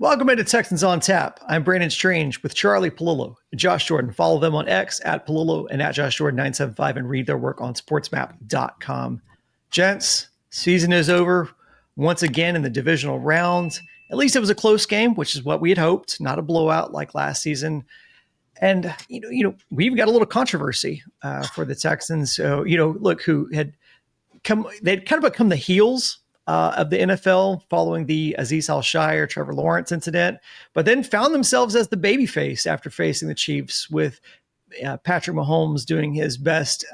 Welcome into Texans on Tap. I'm Brandon Strange with Charlie Palillo and Josh Jordan. Follow them on X at Palillo and at Josh Jordan 975 and read their work on sportsmap.com. Gents, season is over once again in the divisional round. At least it was a close game, which is what we had hoped, not a blowout like last season. And, we've got a little controversy for the Texans. So, look, they'd kind of become the heels of the NFL following the Azeez Al-Shire, Trevor Lawrence incident, but then found themselves as the babyface after facing the Chiefs with Patrick Mahomes doing his best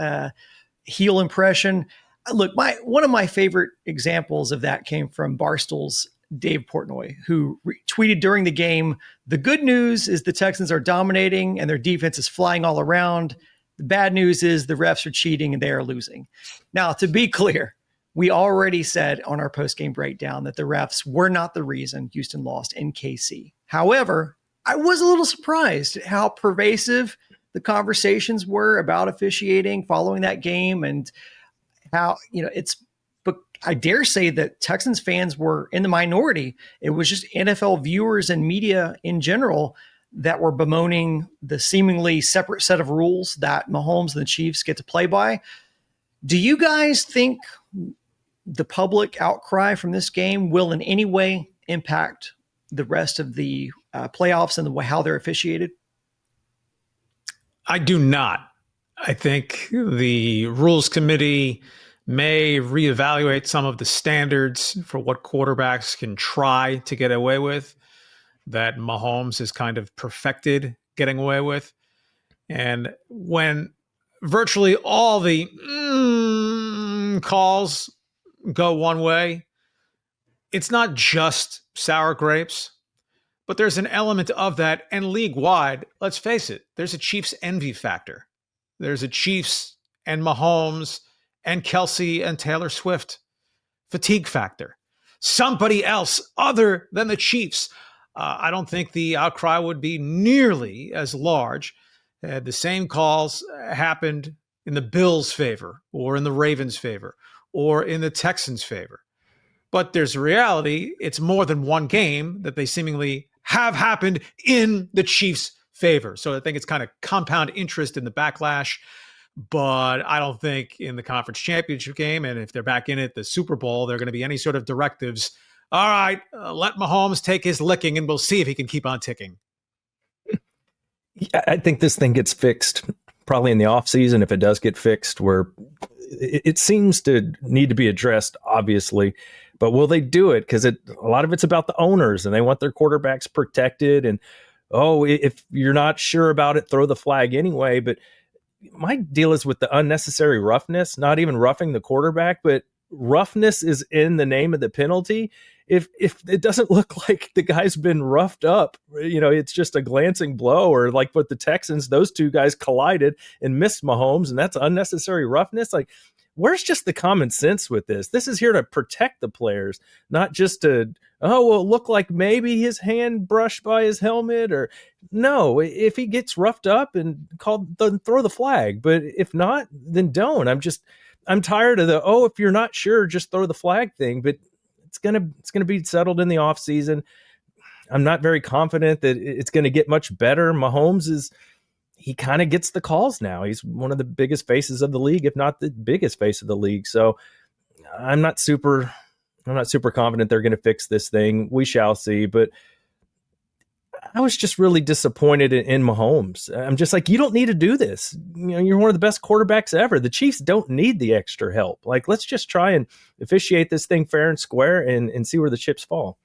heel impression. Look, one of my favorite examples of that came from Barstool's Dave Portnoy, who tweeted during the game, "The good news is the Texans are dominating and their defense is flying all around. The bad news is the refs are cheating and they are losing." Now, to be clear, we already said on our post-game breakdown that the refs were not the reason Houston lost in KC. However, I was a little surprised at how pervasive the conversations were about officiating following that game, and how, but I dare say that Texans fans were in the minority. It was just NFL viewers and media in general that were bemoaning the seemingly separate set of rules that Mahomes and the Chiefs get to play by. Do you guys think the public outcry from this game will in any way impact the rest of the playoffs and how they're officiated? I do not. I think the rules committee may reevaluate some of the standards for what quarterbacks can try to get away with that Mahomes has kind of perfected getting away with. And when virtually all the calls go one way, it's not just sour grapes, but there's an element of that. And league-wide, let's face it, there's a Chiefs envy factor. There's a Chiefs and Mahomes and Kelsey and Taylor Swift fatigue factor. Somebody else other than the Chiefs. I don't think the outcry would be nearly as large had the same calls happened in the Bills' favor or in the Ravens' favor or in the Texans' favor. But there's a reality. It's more than one game that they seemingly have happened in the Chiefs' favor. So I think it's kind of compound interest in the backlash. But I don't think in the conference championship game, and if they're back in it, the Super Bowl, there are going to be any sort of directives. All right, let Mahomes take his licking and we'll see if he can keep on ticking. Yeah, I think this thing gets fixed probably in the offseason, if it does get fixed, where it seems to need to be addressed, obviously. But will they do it? Because a lot of it's about the owners, and they want their quarterbacks protected. And, if you're not sure about it, throw the flag anyway. But my deal is with the unnecessary roughness, not even roughing the quarterback, but roughness is in the name of the penalty. If it doesn't look like the guy's been roughed up, it's just a glancing blow, or like with the Texans, those two guys collided and missed Mahomes, and that's unnecessary roughness. Like, where's just the common sense with this? This is here to protect the players, not just to, look like maybe his hand brushed by his helmet, or no, if he gets roughed up and called, then throw the flag. But if not, then don't. I'm tired of the, if you're not sure, just throw the flag thing. But it's gonna be settled in the offseason. I'm not very confident that it's going to get much better. Mahomes he kind of gets the calls now. He's one of the biggest faces of the league, if not the biggest face of the league. So I'm not super confident they're going to fix this thing. We shall see. But I was just really disappointed in Mahomes. I'm just like, you don't need to do this. You're one of the best quarterbacks ever. The Chiefs don't need the extra help. Like, let's just try and officiate this thing fair and square and see where the chips fall.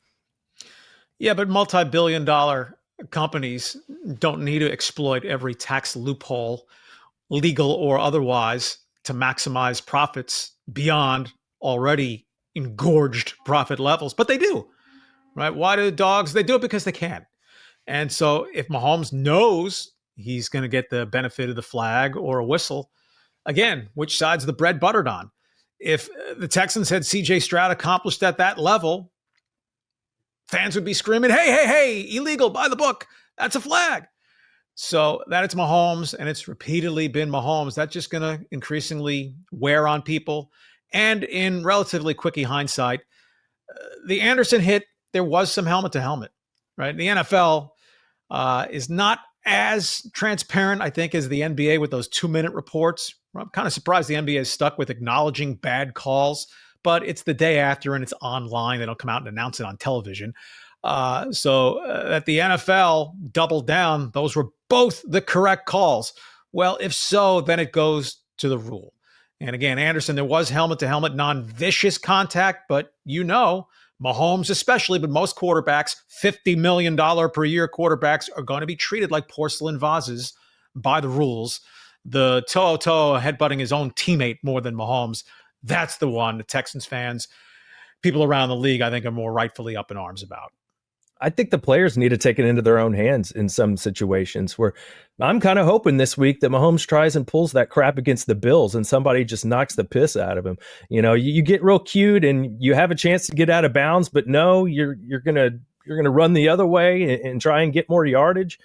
Yeah, but multi-billion-dollar companies don't need to exploit every tax loophole, legal or otherwise, to maximize profits beyond already engorged profit levels. But they do, right? Why do dogs? They do it because they can. And so if Mahomes knows he's going to get the benefit of the flag or a whistle, again, which side's the bread buttered on? If the Texans had C.J. Stroud accomplished at that level, fans would be screaming, hey, illegal, by the book. That's a flag. So that it's Mahomes, and it's repeatedly been Mahomes, that's just going to increasingly wear on people. And in relatively quickie hindsight, the Anderson hit, there was some helmet to helmet. right? The NFL is not as transparent, I think, as the NBA with those 2-minute reports. I'm kind of surprised the NBA is stuck with acknowledging bad calls, but it's the day after and it's online. They don't come out and announce it on television. So that the NFL doubled down, those were both the correct calls. Well, if so, then it goes to the rule. And again, Anderson, there was helmet-to-helmet non-vicious contact, but Mahomes especially, but most quarterbacks, $50 million per year quarterbacks, are going to be treated like porcelain vases by the rules. The toe-to-toe headbutting his own teammate more than Mahomes, that's the one the Texans fans, people around the league, I think, are more rightfully up in arms about. I think the players need to take it into their own hands in some situations where I'm kind of hoping this week that Mahomes tries and pulls that crap against the Bills and somebody just knocks the piss out of him. You get real cute and you have a chance to get out of bounds, but no, you're gonna run the other way and try and get more yardage.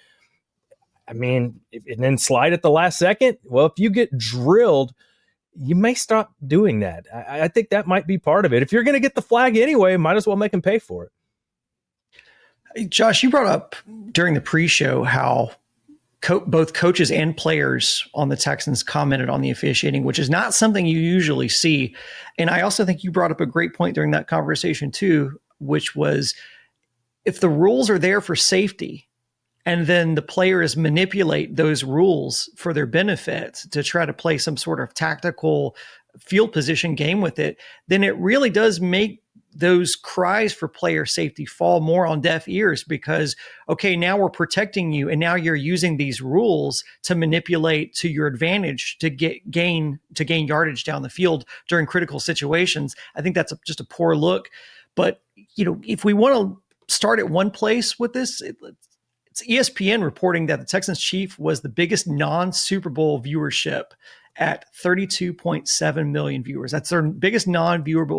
I mean, and then slide at the last second. Well, if you get drilled, you may stop doing that. I think that might be part of it. If you're going to get the flag anyway, might as well make them pay for it. Josh, you brought up during the pre-show how both coaches and players on the Texans commented on the officiating, which is not something you usually see. And I also think you brought up a great point during that conversation too, which was if the rules are there for safety and then the players manipulate those rules for their benefit to try to play some sort of tactical field position game with it, then it really does make those cries for player safety fall more on deaf ears because, okay, now we're protecting you and now you're using these rules to manipulate to your advantage to gain yardage down the field during critical situations. I think that's just a poor look. But, if we want to start at one place with this, it's ESPN reporting that the Texans chief was the biggest non-Super Bowl viewership at 32.7 million viewers. That's their biggest viewership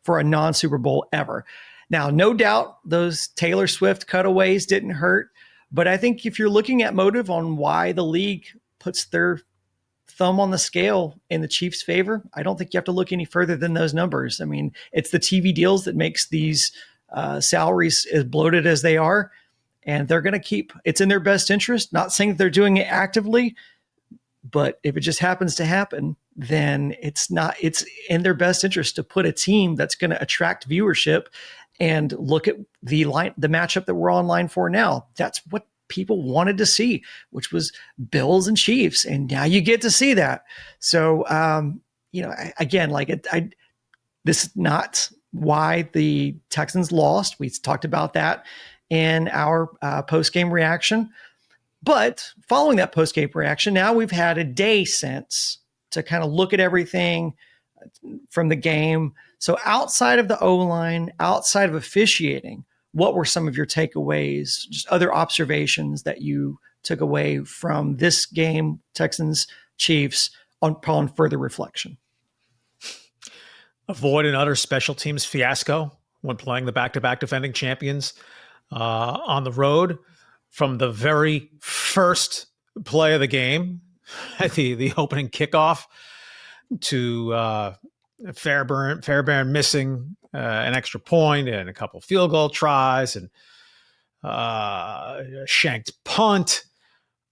for a non-Super Bowl ever. Now, no doubt those Taylor Swift cutaways didn't hurt, but I think if you're looking at motive on why the league puts their thumb on the scale in the Chiefs' favor, I don't think you have to look any further than those numbers. I mean, it's the TV deals that makes these salaries as bloated as they are, and they're going to keep it's in their best interest. Not saying that they're doing it actively, but if it just happens to happen, then it's in their best interest to put a team that's going to attract viewership and look at the matchup that we're online for now. That's what people wanted to see, which was Bills and Chiefs. And now you get to see that. So, this is not why the Texans lost. We talked about that in our post-game reaction. But following that post-game reaction, now we've had a day since to kind of look at everything from the game. So outside of the O-line, outside of officiating, what were some of your takeaways, just other observations that you took away from this game, Texans, Chiefs, upon further reflection? Avoid an utter special teams fiasco when playing the back-to-back defending champions on the road. From the very first play of the game, the opening kickoff, to Fairbairn missing an extra point and a couple field goal tries and shanked punt.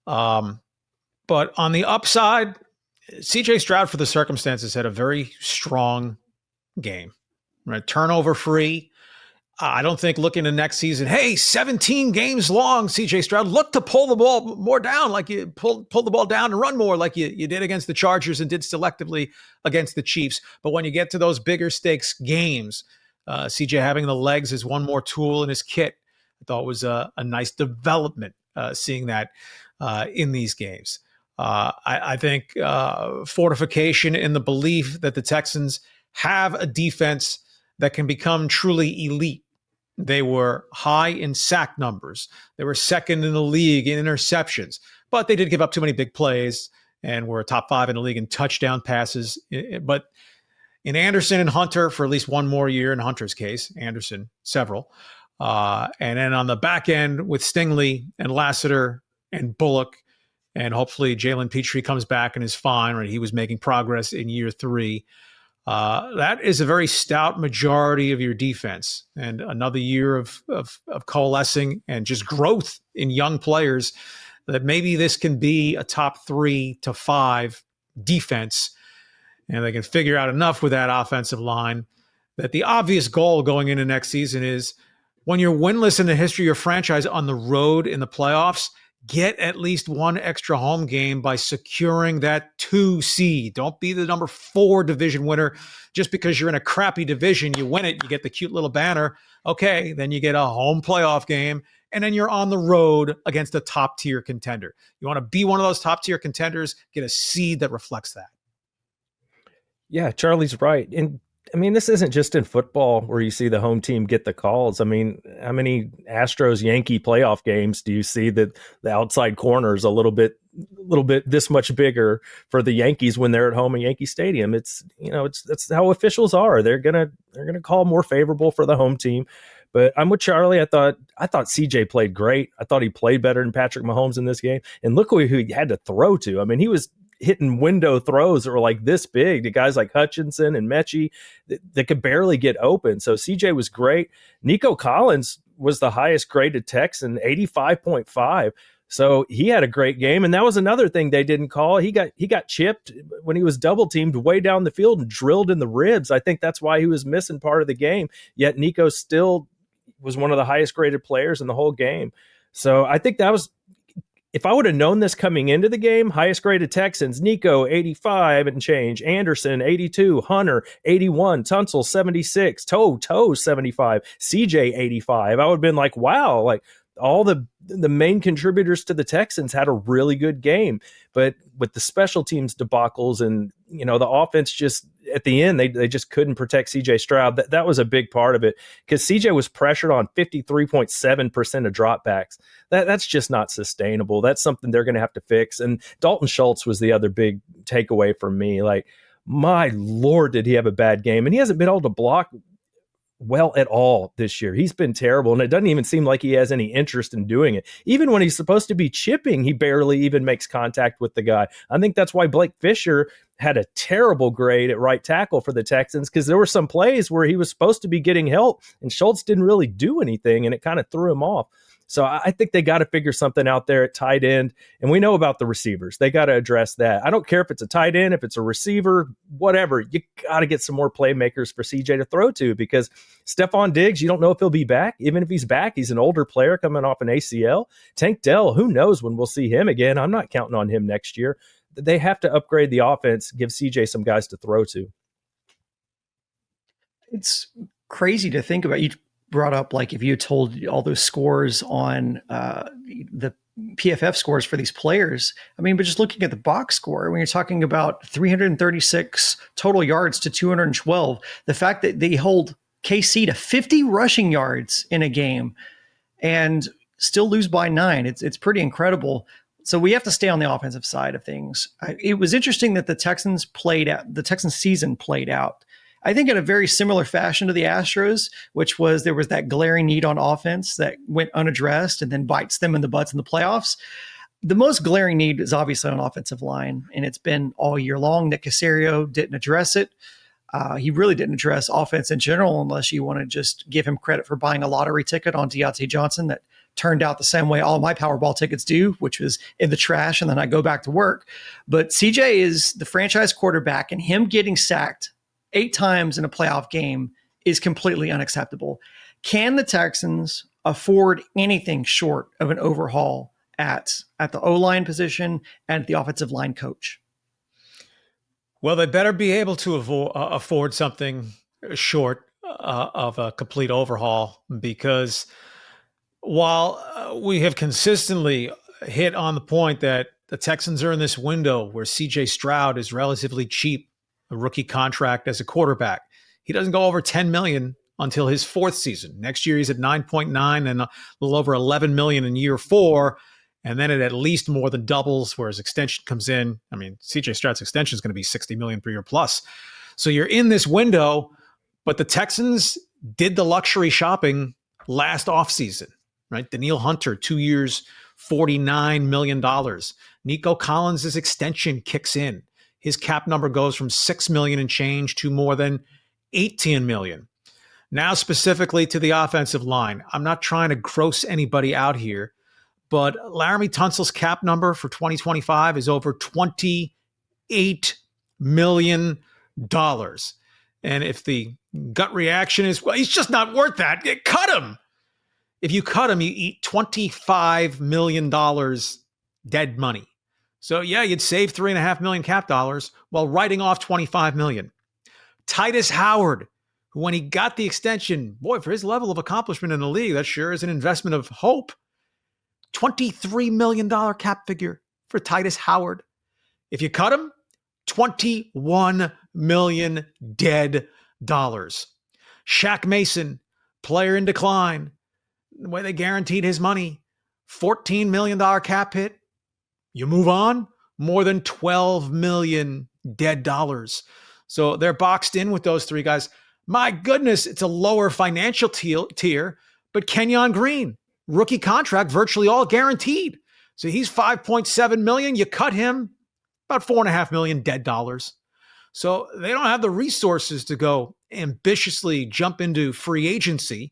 But on the upside, CJ Stroud, for the circumstances, had a very strong game. Right? Turnover free. I don't think looking to next season, hey, 17 games long, CJ Stroud, look to pull the ball more down, like you pull the ball down and run more like you did against the Chargers and did selectively against the Chiefs. But when you get to those bigger stakes games, CJ having the legs is one more tool in his kit. I thought was a nice development seeing that in these games. I think fortification in the belief that the Texans have a defense that can become truly elite. They were high in sack numbers. They were second in the league in interceptions, but they did give up too many big plays and were top 5 in the league in touchdown passes. But in Anderson and Hunter, for at least one more year, in Hunter's case, Anderson, several. And then on the back end with Stingley and Lassiter and Bullock, and hopefully Jalen Petrie comes back and is fine. Right? He was making progress in year 3. That is a very stout majority of your defense, and another year of coalescing and just growth in young players, that maybe this can be a top 3 to 5 defense, and they can figure out enough with that offensive line that the obvious goal going into next season is, when you're winless in the history of your franchise on the road in the playoffs, get at least one extra home game by securing that 2 seed. Don't be the number 4 division winner just because you're in a crappy division. You win it, you get the cute little banner. Okay, then you get a home playoff game, and then you're on the road against a top-tier contender. You want to be one of those top-tier contenders, get a seed that reflects that. Yeah, Charlie's right. And I mean, this isn't just in football where you see the home team get the calls. I mean, how many Astros-Yankee playoff games do you see that the outside corner is a little bit this much bigger for the Yankees when they're at home at Yankee Stadium? It's, that's how officials are. They're gonna call more favorable for the home team. But I'm with Charlie. I thought CJ played great. I thought he played better than Patrick Mahomes in this game. And look who he had to throw to. I mean, he was hitting window throws that were like this big to guys like Hutchinson and Mechie that could barely get open. So CJ was great. Nico Collins was the highest graded Texan, 85.5. So he had a great game. And that was another thing they didn't call. He got chipped when he was double teamed way down the field and drilled in the ribs. I think that's why he was missing part of the game. Yet Nico still was one of the highest graded players in the whole game. So I think that was, if I would have known this coming into the game, highest graded Texans, Nico, 85 and change, Anderson, 82, Hunter, 81, Tunsil, 76, Toe, 75, CJ, 85. I would have been like, wow, like all the main contributors to the Texans had a really good game. But with the special teams debacles and, the offense just at the end, they just couldn't protect CJ Stroud. That was a big part of it because CJ was pressured on 53.7% of dropbacks. That's just not sustainable. That's something they're going to have to fix. And Dalton Schultz was the other big takeaway for me. Like, my Lord, did he have a bad game? And he hasn't been able to block well at all this year. He's been terrible, and it doesn't even seem like he has any interest in doing it. Even when he's supposed to be chipping, he barely even makes contact with the guy. I think that's why Blake Fisher had a terrible grade at right tackle for the Texans, because there were some plays where he was supposed to be getting help, and Schultz didn't really do anything, and it kind of threw him off. So I think they got to figure something out there at tight end. And we know about the receivers. They got to address that. I don't care if it's a tight end, if it's a receiver, whatever. You got to get some more playmakers for CJ to throw to, because Stephon Diggs, you don't know if he'll be back. Even if he's back, he's an older player coming off an ACL. Tank Dell, who knows when we'll see him again. I'm not counting on him next year. They have to upgrade the offense, give CJ some guys to throw to. It's crazy to think about. You brought up, like, if you had told all those scores on the PFF scores for these players, I mean, but just looking at the box score, when you're talking about 336 total yards to 212, the fact that they hold KC to 50 rushing yards in a game and still lose by 9, it's pretty incredible. So we have to stay on the offensive side of things. It was interesting that the Texans season played out, I think, in a very similar fashion to the Astros, which was there was that glaring need on offense that went unaddressed and then bites them in the butts in the playoffs. The most glaring need is obviously on offensive line, and it's been all year long. Nick Caserio didn't address it. He really didn't address offense in general, unless you want to just give him credit for buying a lottery ticket on Deontay Johnson that turned out the same way all my Powerball tickets do, which was in the trash, and then I go back to work. But CJ is the franchise quarterback, and him getting sacked 8 times in a playoff game is completely unacceptable. Can the Texans afford anything short of an overhaul at the O-line position and the offensive line coach? Well, they better be able to afford something short of a complete overhaul, because while we have consistently hit on the point that the Texans are in this window where CJ Stroud is relatively cheap, a rookie contract as a quarterback. He doesn't go over $10 million until his 4th season. Next year, he's at 9.9 and a little over $11 million in year 4. And then it at least more than doubles where his extension comes in. I mean, CJ Stroud's extension is going to be $60 million per year plus. So you're in this window, but the Texans did the luxury shopping last offseason, right? Daniil Hunter, 2 years, $49 million. Nico Collins' extension kicks in. his cap number goes from $6 million and change to more than $18 million. Now, specifically to the offensive line, I'm not trying to gross anybody out here, but Laramie Tunsil's cap number for 2025 is over $28 million. And if the gut reaction is, well, he's just not worth that, cut him. If you cut him, you eat $25 million dead money. So yeah, you'd save $3.5 million cap dollars while writing off $25 million. Titus Howard, who when he got the extension, boy, for his level of accomplishment in the league, that sure is an investment of hope. $23 million cap figure for Titus Howard. If you cut him, $21 million dead dollars. Shaq Mason, player in decline. The way they guaranteed his money, $14 million cap hit. You move on, more than $12 million dead dollars. So they're boxed in with those three guys. My goodness, it's a lower financial tier, but Kenyon Green, rookie contract, virtually all guaranteed. So he's $5.7 million. You cut him, about $4.5 million dead dollars. So they don't have the resources to go ambitiously jump into free agency,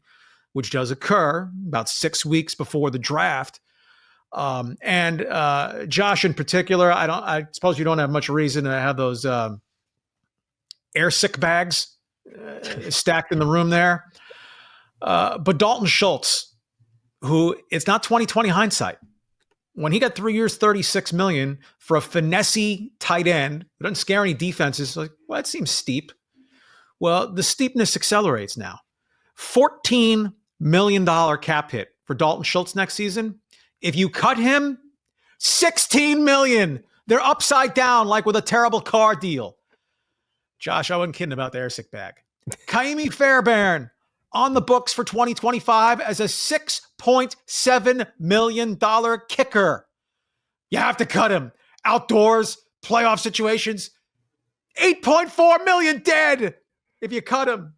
which does occur about 6 weeks before the draft. And Josh, in particular, I suppose you don't have much reason to have those air sick bags stacked in the room there. But Dalton Schultz, who it's not 2020 hindsight. When he got 3 years, $36 million for a finessey tight end, it doesn't scare any defenses. Like, well, that seems steep. Well, the steepness accelerates now. $14 million cap hit for Dalton Schultz next season. If you cut him, $16 million. They're upside down like with a terrible car deal. Josh, I wasn't kidding about the airsick bag. Kaimi Fairbairn on the books for 2025 as a $6.7 million kicker. You have to cut him. Outdoors, playoff situations, $8.4 million dead if you cut him.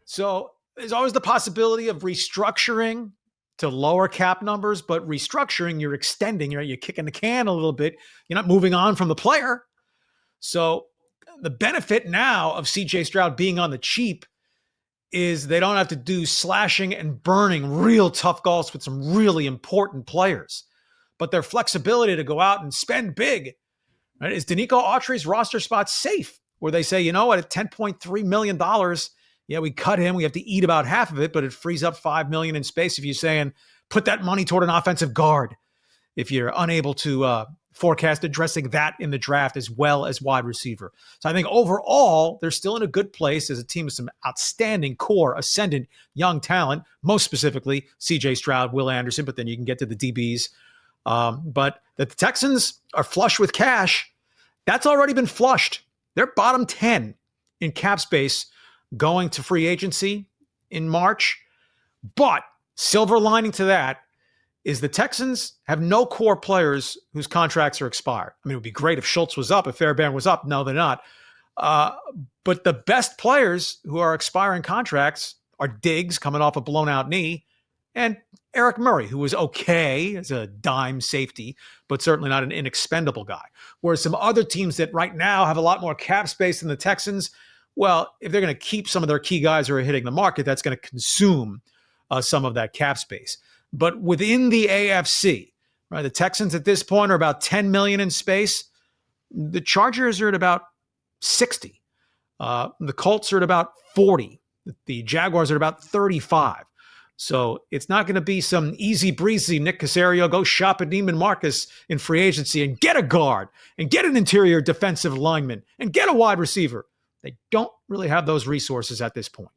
So there's always the possibility of restructuring to lower cap numbers, but restructuring, you're extending, you're kicking the can a little bit. You're not moving on from the player. So the benefit now of CJ Stroud being on the cheap is they don't have to do slashing and burning real tough goals with some really important players. But their flexibility to go out and spend big, right? Is Danico Autry's roster spot safe? Where they say, you know what, at $10.3 million, yeah, we cut him. We have to eat about half of it, but it frees up $5 million in space if you're saying put that money toward an offensive guard. If you're unable to forecast addressing that in the draft as well as wide receiver. So I think overall, they're still in a good place as a team with some outstanding core, ascendant young talent, most specifically CJ Stroud, Will Anderson, but then you can get to the DBs. But that the Texans are flush with cash, that's already been flushed. They're bottom 10 in cap space going to free agency in March. But silver lining to that is the Texans have no core players whose contracts are expired. I mean, it would be great if Schultz was up, if Fairbairn was up. No, they're not. But the best players who are expiring contracts are Diggs, coming off a blown-out knee, and Eric Murray, who was okay as a dime safety, but certainly not an inexpendable guy. Whereas some other teams that right now have a lot more cap space than the Texans, well, if they're going to keep some of their key guys who are hitting the market, that's going to consume some of that cap space. But within the AFC, right, the Texans at this point are about $10 million in space. The Chargers are at about 60. The Colts are at about 40. The Jaguars are at about 35. So it's not going to be some easy breezy Nick Caserio go shop at Neiman Marcus in free agency and get a guard and get an interior defensive lineman and get a wide receiver. They don't really have those resources at this point.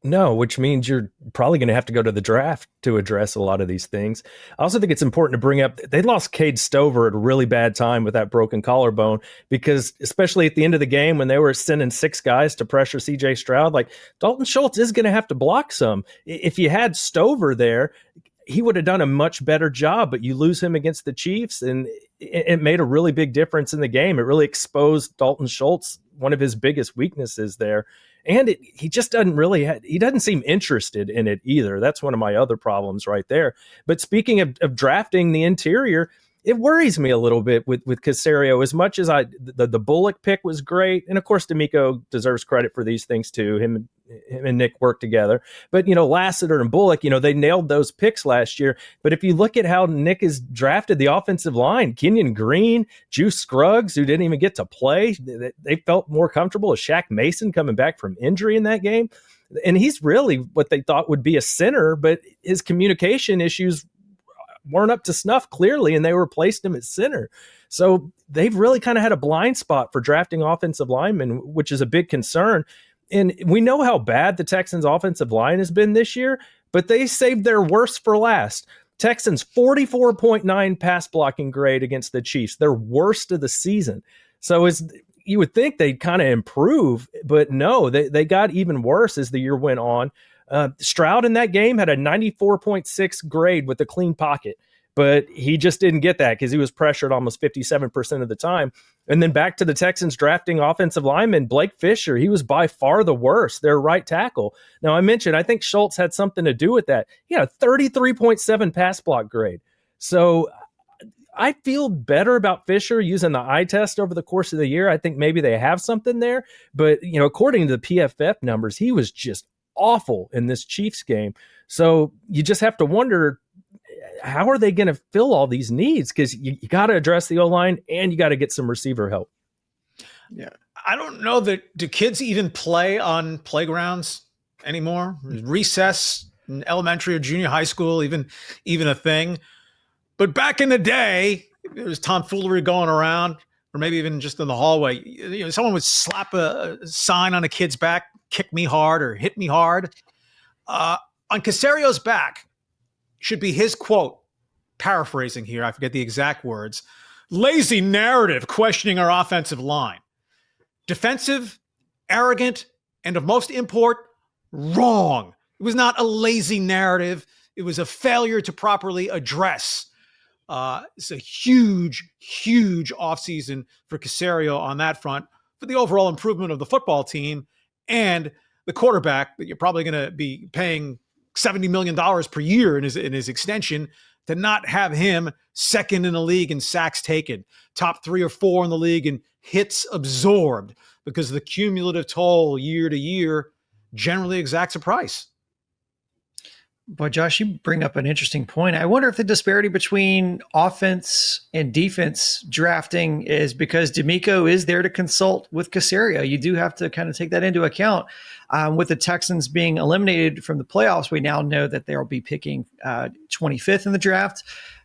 No, which means you're probably going to have to go to the draft to address a lot of these things. I also think it's important to bring up, they lost Cade Stover at a really bad time with that broken collarbone, because especially at the end of the game when they were sending 6 guys to pressure CJ Stroud, like Dalton Schultz is going to have to block some. If you had Stover there, he would have done a much better job, but you lose him against the Chiefs, and it made a really big difference in the game. It really exposed Dalton Schultz, one of his biggest weaknesses there. And he just doesn't he doesn't seem interested in it either. That's one of my other problems right there. But speaking of drafting the interior, it worries me a little bit with Caserio. As much as the Bullock pick was great, and of course D'Amico deserves credit for these things too. Him and Nick worked together. But Lassiter and Bullock, they nailed those picks last year. But if you look at how Nick has drafted the offensive line, Kenyon Green, Juice Scruggs, who didn't even get to play, they felt more comfortable with Shaq Mason coming back from injury in that game. And he's really what they thought would be a center, but his communication issues weren't up to snuff clearly, and they replaced him at center. So they've really kind of had a blind spot for drafting offensive linemen, which is a big concern. And we know how bad the Texans offensive line has been this year, but they saved their worst for last. Texans 44.9 pass blocking grade against the Chiefs, their worst of the season. So you would think they'd kind of improve, but no, they got even worse as the year went on. Stroud in that game had a 94.6 grade with a clean pocket, but he just didn't get that because he was pressured almost 57% of the time. And then back to the Texans drafting offensive lineman, Blake Fisher, he was by far the worst, their right tackle. Now, I mentioned, I think Schultz had something to do with that. He had a 33.7 pass block grade. So I feel better about Fisher using the eye test over the course of the year. I think maybe they have something there. But, according to the PFF numbers, he was just awful in this Chiefs game. So you just have to wonder, how are they going to fill all these needs? Because you got to address the O-line and you got to get some receiver help. Yeah. I don't know do kids even play on playgrounds anymore? Recess in elementary or junior high school, even a thing. But back in the day, there was tomfoolery going around, or maybe even just in the hallway. Someone would slap a sign on a kid's back, kick me hard or hit me hard. On Caserio's back should be his quote, paraphrasing here, I forget the exact words, lazy narrative questioning our offensive line. Defensive, arrogant, and of most import, wrong. It was not a lazy narrative. It was a failure to properly address. It's a huge, huge offseason for Caserio on that front for the overall improvement of the football team and the quarterback that you're probably going to be paying $70 million per year in his extension, to not have him second in the league in sacks taken, top 3 or 4 in the league in hits absorbed, because the cumulative toll year to year generally exacts a price. Boy, Josh, you bring up an interesting point. I wonder if the disparity between offense and defense drafting is because D'Amico is there to consult with Caserio. You do have to kind of take that into account. With the Texans being eliminated from the playoffs, we now know that they'll be picking 25th in the draft.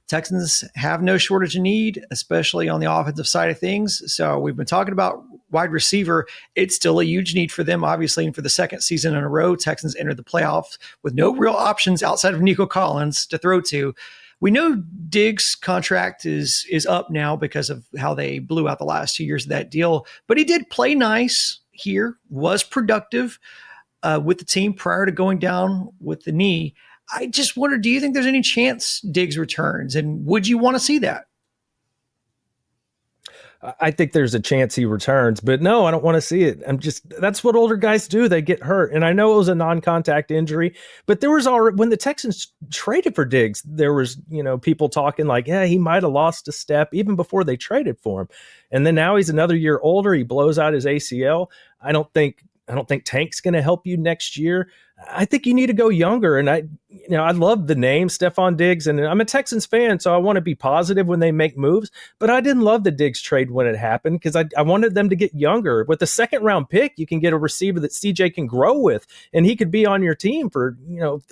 Texans have no shortage of need, especially on the offensive side of things. So we've been talking about wide receiver. It's still a huge need for them, obviously. And for the second season in a row, Texans entered the playoffs with no real options outside of Nico Collins to throw to. We know Diggs' contract is up now because of how they blew out the last 2 years of that deal. But he did play nice here, was productive with the team prior to going down with the knee. I just wonder, do you think there's any chance Diggs returns? And would you want to see that? I think there's a chance he returns, but no, I don't want to see it. That's what older guys do. They get hurt. And I know it was a non-contact injury, but there was already, when the Texans traded for Diggs, there was, people talking like, yeah, he might've lost a step even before they traded for him. And then now he's another year older. He blows out his ACL. I don't think Tank's going to help you next year. I think you need to go younger. And I love the name Stephon Diggs, and I'm a Texans fan, so I want to be positive when they make moves. But I didn't love the Diggs trade when it happened because I wanted them to get younger. With the second round pick, you can get a receiver that CJ can grow with, and he could be on your team for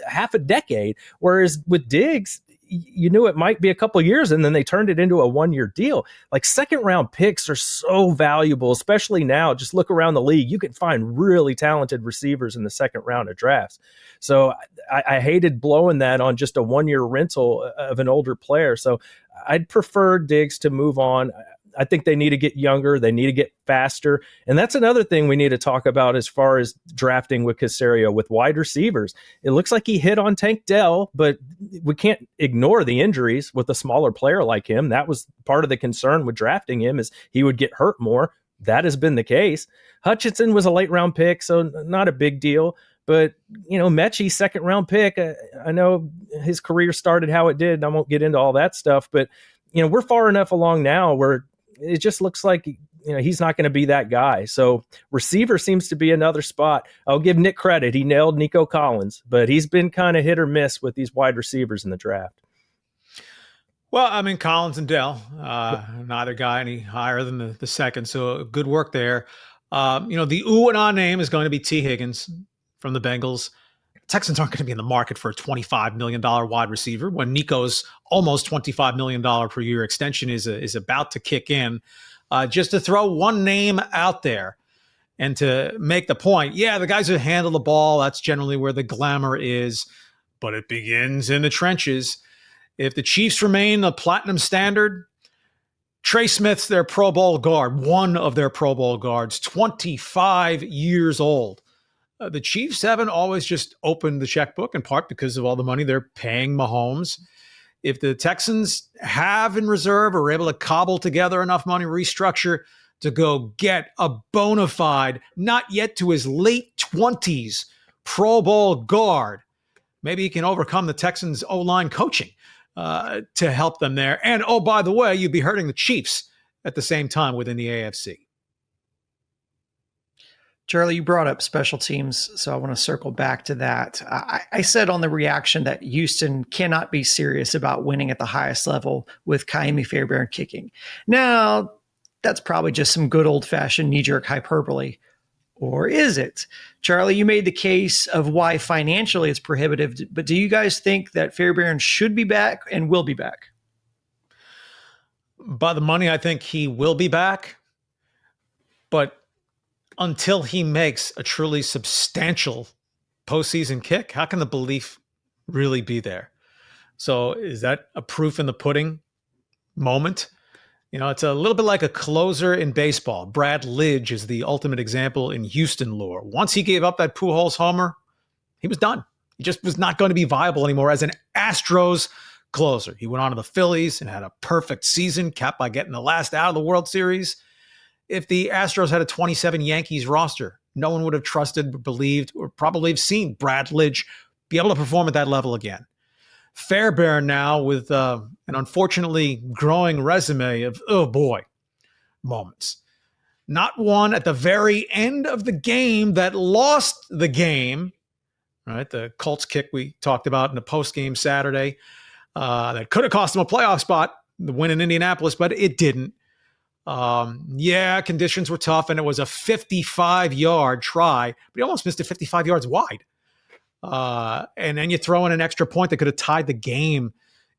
half a decade. Whereas with Diggs, you knew it might be a couple of years, and then they turned it into a 1-year deal. Like, second round picks are so valuable, especially now. Just look around the league. You can find really talented receivers in the second round of drafts. So I hated blowing that on just a 1-year rental of an older player. So I'd prefer Diggs to move on. I think they need to get younger. They need to get faster. And that's another thing we need to talk about as far as drafting with Caserio, with wide receivers. It looks like he hit on Tank Dell, but we can't ignore the injuries with a smaller player like him. That was part of the concern with drafting him, is he would get hurt more. That has been the case. Hutchinson was a late round pick, so not a big deal. But, Mechie, second round pick, I know his career started how it did, and I won't get into all that stuff, but we're far enough along now where it just looks like, he's not going to be that guy. So receiver seems to be another spot. I'll give Nick credit. He nailed Nico Collins, but he's been kind of hit or miss with these wide receivers in the draft. Well, I mean, Collins and Dell, neither guy any higher than the second. So good work there. The ooh and ah name is going to be T. Higgins from the Bengals. Texans aren't going to be in the market for a $25 million wide receiver when Nico's almost $25 million per year extension is about to kick in. Just to throw one name out there and to make the point, yeah, the guys who handle the ball, that's generally where the glamour is, but it begins in the trenches. If the Chiefs remain the platinum standard, Trey Smith's their Pro Bowl guard, one of their Pro Bowl guards, 25 years old. The Chiefs haven't always just opened the checkbook, in part because of all the money they're paying Mahomes. If the Texans have in reserve or are able to cobble together enough money, restructure to go get a bona fide, not yet to his late 20s, Pro Bowl guard, maybe he can overcome the Texans' O-line coaching to help them there. And, oh, by the way, you'd be hurting the Chiefs at the same time within the AFC. Charlie, you brought up special teams, so I want to circle back to that. I said on the reaction that Houston cannot be serious about winning at the highest level with Kaimi Fairbairn kicking. Now, that's probably just some good old-fashioned knee-jerk hyperbole. Or is it? Charlie, you made the case of why financially it's prohibitive, but do you guys think that Fairbairn should be back and will be back? By the money, I think he will be back, but until he makes a truly substantial postseason kick, how can the belief really be there? So is that a proof in the pudding moment? It's a little bit like a closer in baseball. Brad Lidge is the ultimate example in Houston lore. Once he gave up that Pujols homer, he was done. He just was not going to be viable anymore as an Astros closer. He went on to the Phillies and had a perfect season, capped by getting the last out of the World Series. If the Astros had a 27 Yankees roster, no one would have trusted, believed, or probably have seen Brad Lidge be able to perform at that level again. Fairbairn now with an unfortunately growing resume of, oh boy, moments. Not one at the very end of the game that lost the game, right? The Colts kick we talked about in the postgame Saturday that could have cost him a playoff spot, the win in Indianapolis, but it didn't. Conditions were tough, and it was a 55-yard try, but he almost missed it 55 yards wide. And then you throw in an extra point that could have tied the game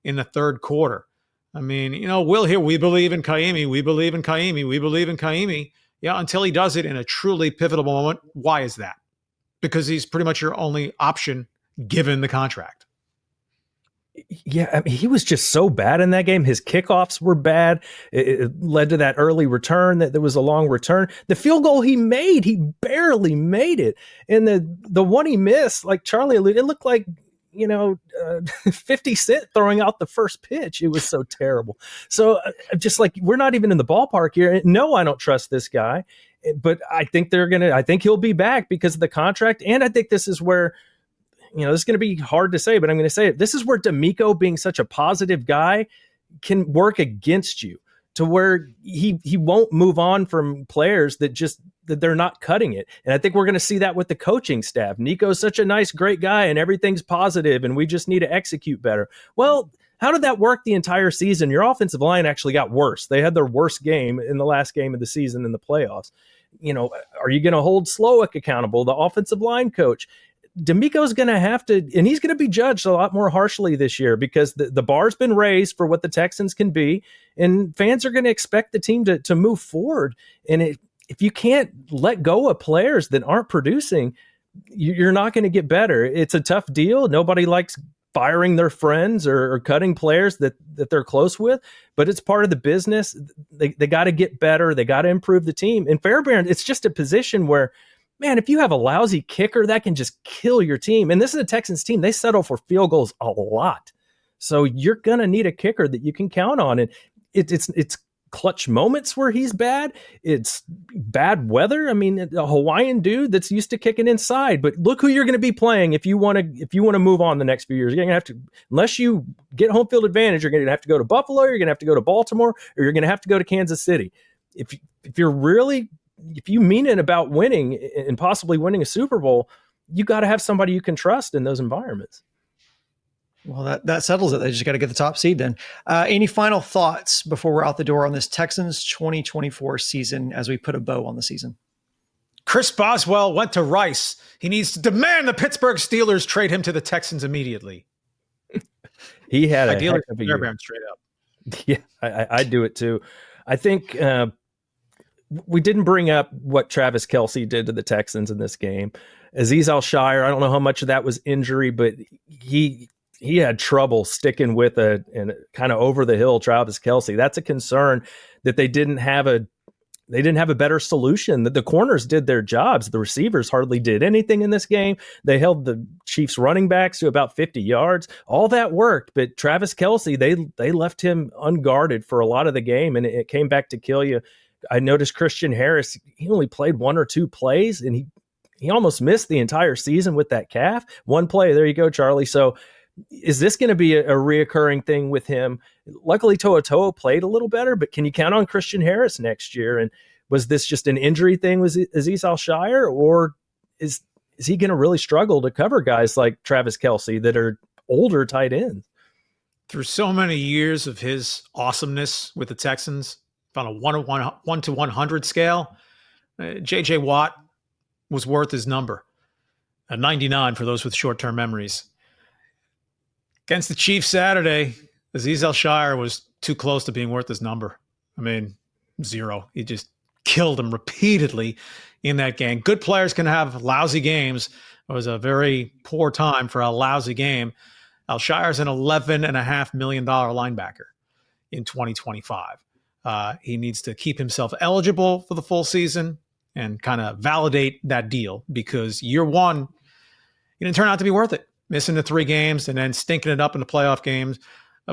in the third quarter. I mean, we'll hear, we believe in Kaimi, we believe in Kaimi, we believe in Kaimi. Yeah, until he does it in a truly pivotal moment. Why is that? Because he's pretty much your only option given the contract. Yeah, I mean, he was just so bad in that game. His kickoffs were bad. It led to that early return that there was a long return. The field goal he made, he barely made it. And the one he missed, like Charlie alluded, it looked like, 50 Cent throwing out the first pitch. It was so terrible. So just like, we're not even in the ballpark here. No, I don't trust this guy. But I think I think he'll be back because of the contract. And I think this is where, this is going to be hard to say, but I'm going to say it. This is where D'Amico, being such a positive guy, can work against you to where he won't move on from players that they're not cutting it. And I think we're going to see that with the coaching staff. Nico's such a nice, great guy, and everything's positive, and we just need to execute better. Well, how did that work the entire season? Your offensive line actually got worse. They had their worst game in the last game of the season in the playoffs. Are you going to hold Slowick accountable, the offensive line coach? D'Amico's going to have to, and he's going to be judged a lot more harshly this year because the bar's been raised for what the Texans can be, and fans are going to expect the team to move forward. And if you can't let go of players that aren't producing, you're not going to get better. It's a tough deal. Nobody likes firing their friends or cutting players that they're close with, but it's part of the business. They got to get better. They got to improve the team. And Fairbairn, it's just a position where, man, if you have a lousy kicker, that can just kill your team. And this is a Texans team. They settle for field goals a lot. So you're going to need a kicker that you can count on. And it's clutch moments where he's bad. It's bad weather. I mean, a Hawaiian dude that's used to kicking inside. But look who you're going to be playing if you want to move on the next few years. You're going to have to, unless you get home field advantage, you're going to have to go to Buffalo, you're going to have to go to Baltimore, or you're going to have to go to Kansas City. If you mean it about winning and possibly winning a Super Bowl, you got to have somebody you can trust in those environments. Well, that settles it. They just got to get the top seed then. Any final thoughts before we're out the door on this Texans 2024 season as we put a bow on the season? Chris Boswell went to Rice. He needs to demand the Pittsburgh Steelers trade him to the Texans immediately. He had a heck of a year. Straight up. Yeah, I do it too. I think we didn't bring up what Travis Kelce did to the Texans in this game. Azeez Al-Shire, I don't know how much of that was injury, but he had trouble sticking with a kind of over the hill Travis Kelce. That's a concern that they didn't have a better solution. That the corners did their jobs. The receivers hardly did anything in this game. They held the Chiefs running backs to about 50 yards. All that worked, but Travis Kelce, they left him unguarded for a lot of the game, and it came back to kill you. I noticed Christian Harris, he only played 1 or 2 plays, and he almost missed the entire season with that calf. 1 play, there you go, Charlie. So is this going to be a reoccurring thing with him? Luckily, To'o played a little better, but can you count on Christian Harris next year? And was this just an injury thing with Azeez Al-Shire, or is he going to really struggle to cover guys like Travis Kelce that are older tight ends? Through so many years of his awesomeness with the Texans, on a 1 to 100 scale, J.J. Watt was worth his number, a 99 for those with short-term memories. Against the Chiefs Saturday, Azeez Al-Shire was too close to being worth his number. I mean, 0. He just killed him repeatedly in that game. Good players can have lousy games. It was a very poor time for a lousy game. Al-Shire's an $11.5 million linebacker in 2025. He needs to keep himself eligible for the full season and kind of validate that deal, because year one, he didn't turn out to be worth it. Missing the 3 games and then stinking it up in the playoff games.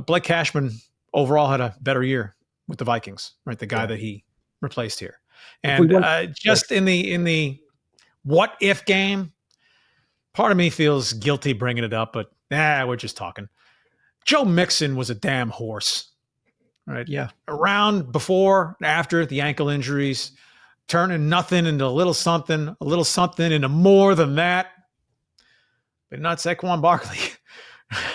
Blake Cashman overall had a better year with the Vikings, right? The guy that he replaced here. And just in the what if game, part of me feels guilty bringing it up, but we're just talking. Joe Mixon was a damn horse, right? Yeah. Around before and after the ankle injuries, turning nothing into a little something into more than that. But not Saquon Barkley.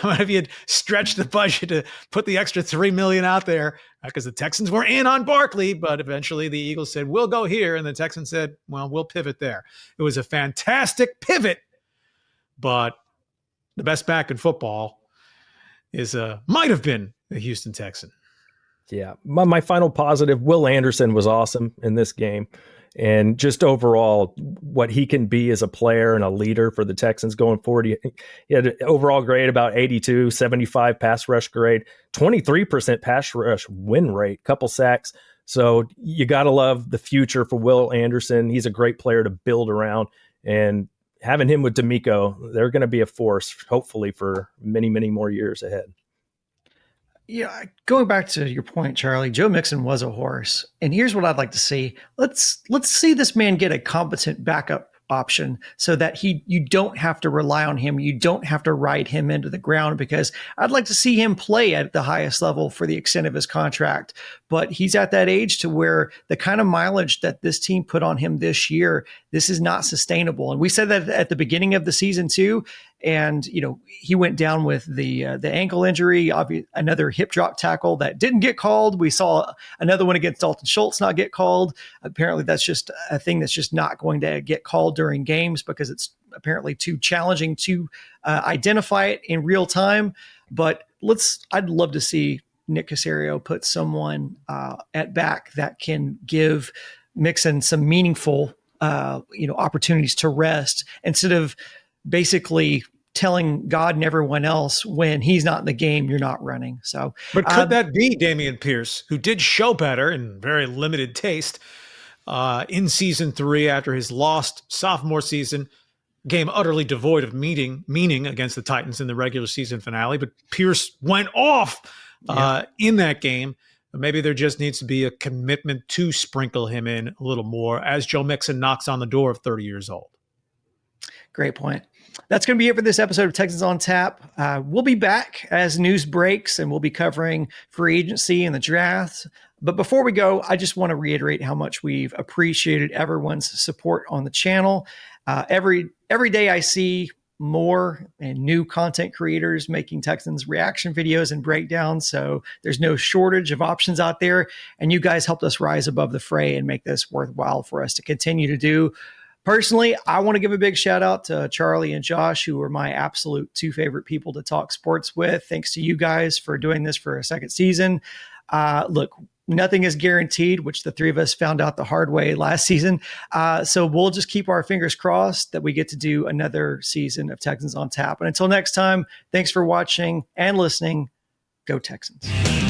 What if you had stretched the budget to put the extra $3 million out there? Because the Texans were in on Barkley, but eventually the Eagles said, we'll go here. And the Texans said, well, we'll pivot there. It was a fantastic pivot, but the best back in football might have been a Houston Texan. Yeah. My final positive, Will Anderson was awesome in this game. And just overall, what he can be as a player and a leader for the Texans going forward. He had an overall grade about 82, 75 pass rush grade, 23% pass rush win rate, couple sacks. So you got to love the future for Will Anderson. He's a great player to build around. And having him with D'Amico, they're going to be a force, hopefully, for many, many more years ahead. Yeah, going back to your point, Charlie, Joe Mixon was a horse. And here's what I'd like to see. Let's see this man get a competent backup option so that you don't have to rely on him. You don't have to ride him into the ground, because I'd like to see him play at the highest level for the extent of his contract. But he's at that age to where the kind of mileage that this team put on him this year, this is not sustainable. And we said that at the beginning of the season too. And, he went down with the ankle injury, another hip drop tackle that didn't get called. We saw another one against Dalton Schultz not get called. Apparently that's just a thing that's just not going to get called during games, because it's apparently too challenging to identify it in real time. But I'd love to see Nick Caserio put someone at back that can give Mixon some meaningful, opportunities to rest, instead of basically telling God and everyone else when he's not in the game, you're not running. So, but could that be Dameon Pierce, who did show better in very limited taste in season 3 after his lost sophomore season, game utterly devoid of meaning against the Titans in the regular season finale? But Pierce went off in that game, Maybe there just needs to be a commitment to sprinkle him in a little more as Joe Mixon knocks on the door of 30 years old. Great point. That's going to be it for this episode of Texans on Tap. We'll be back as news breaks, and we'll be covering free agency and the drafts. But before we go, I just want to reiterate how much we've appreciated everyone's support on the channel. Every day I see more and new content creators making Texans reaction videos and breakdowns. So there's no shortage of options out there. And you guys helped us rise above the fray and make this worthwhile for us to continue to do. Personally, I want to give a big shout out to Charlie and Josh, who are my absolute two favorite people to talk sports with. Thanks to you guys for doing this for a second season. Look, nothing is guaranteed, which the three of us found out the hard way last season. So we'll just keep our fingers crossed that we get to do another season of Texans on Tap. And until next time, thanks for watching and listening. Go Texans.